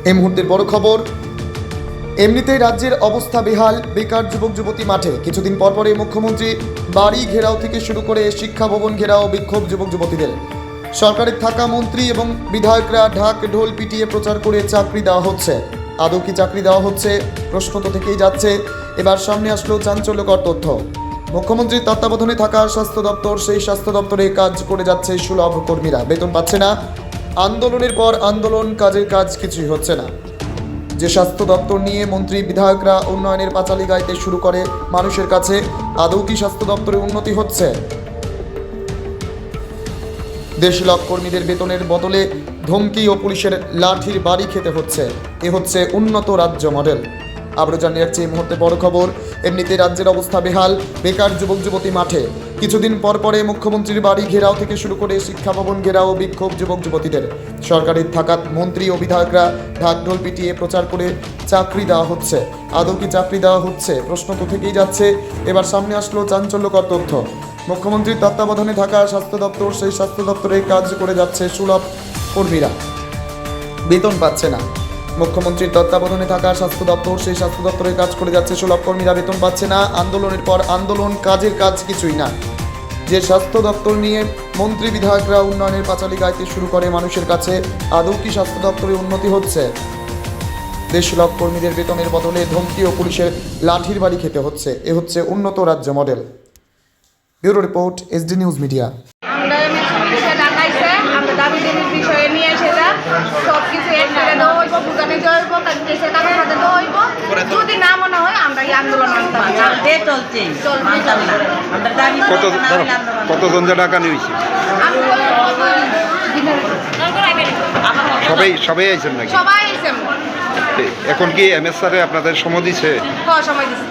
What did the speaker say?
এই মুহূর্তের বড় খবর, এমনিতেই রাজ্যের অবস্থা বেহাল, বেকার যুবক যুবতী মাঠে। কিছুদিন পরপরই মুখ্যমন্ত্রী বাড়ি ঘেরাও থেকে শুরু করে শিক্ষা ভবন ঘেরাও, বিক্ষোভ যুবক যুবতীদের। সরকারের থাকা মন্ত্রী এবং বিধায়করা ঢাক ঢোল পিটিয়ে প্রচার করে চাকরি দেওয়া হচ্ছে। আদৌ কি চাকরি দেওয়া হচ্ছে, প্রশ্ন তো থেকেই যাচ্ছে। এবার সামনে আসলো চাঞ্চল্যকর তথ্য। মুখ্যমন্ত্রীর তত্ত্বাবধানে থাকা স্বাস্থ্য দপ্তর, সেই স্বাস্থ্য দপ্তরে কাজ করে যাচ্ছে সুলভ কর্মীরা, বেতন পাচ্ছে না। আন্দোলনের পর আন্দোলন, কাজের কাজ কিছুই হচ্ছে না। যে স্বাস্থ্য দপ্তর নিয়ে মন্ত্রী বিধায়করা উন্নয়নের পাঁচালী গাইতে শুরু করে মানুষের কাছে, আদৌ কি স্বাস্থ্য দপ্তরে উন্নতি হচ্ছে? দেশলাভ কর্মীদের বেতনের বদলে ধমকি ও পুলিশের লাঠির বাড়ি খেতে হচ্ছে। এ হচ্ছে উন্নত রাজ্য মডেল। আবারও জানিয়ে রাখছি এই মুহূর্তে বড় খবর, এমনিতে রাজ্যের অবস্থা বেহাল, বেকার যুবক যুবতী মাঠে। কিছুদিন পরে মুখ্যমন্ত্রীর বাড়ি ঘেরাও থেকে শুরু করে শিক্ষা ভবন ঘেরাও, বিক্ষোভ যুবক যুবতীদের। সরকারের থাকা মন্ত্রী ও বিধায়করা ঢাকঢোল পিটিয়ে প্রচার করে চাকরি দেওয়া হচ্ছে। আদৌ কি চাকরি দেওয়া হচ্ছে, প্রশ্ন তো থেকেই যাচ্ছে। এবার সামনে আসলো চাঞ্চল্যকর তথ্য। মুখ্যমন্ত্রীর তত্ত্বাবধানে থাকা স্বাস্থ্য দপ্তর, সেই স্বাস্থ্য দপ্তরে কাজ করে যাচ্ছে সুলভ কর্মীরা, বেতন পাচ্ছে না। মুখ্যমন্ত্রীর তত্ত্বাবধানে থাকা স্বাস্থ্য দপ্তর, সেই স্বাস্থ্য দপ্তরে কাজ করে যাচ্ছে সুলভ কর্মীরা, বেতন পাচ্ছে না। আন্দোলনের পর আন্দোলন, কাজের কাজ কিছুই না। যে স্বাস্থ্য দপ্তর নিয়ে মন্ত্রী বিধায়করা উন্নয়নের পাঁচালী গাইতে শুরু করে মানুষের কাছে, আদৌ কি স্বাস্থ্য দপ্তরে উন্নতি হচ্ছে? দেশলাভ কর্মীদের বেতনের বদলে ধমকি ও পুলিশের লাঠির বাড়ি খেতে হচ্ছে। এ হচ্ছে উন্নত রাজ্য model. Bureau report, SD news media. আমরা বিষয় ডাকাইছে, আমরা দাবি দেবীর বিষয়ে নিয়ে সেটা সব কিছু এক জায়গায় দেওয়া হইব, বুঝানি দেওয়া হইব, দেশের কাছে সাথে দেওয়া হইব। যদি না মনে হয় আমরা এই আন্দোলন কতজন যে টাকা নিয়েছে? সবাই আইছেন নাকি? সবাই আইছে। এখন কি এমএস স্যারে আপনাদের সময় দিছে? সময় দিচ্ছে।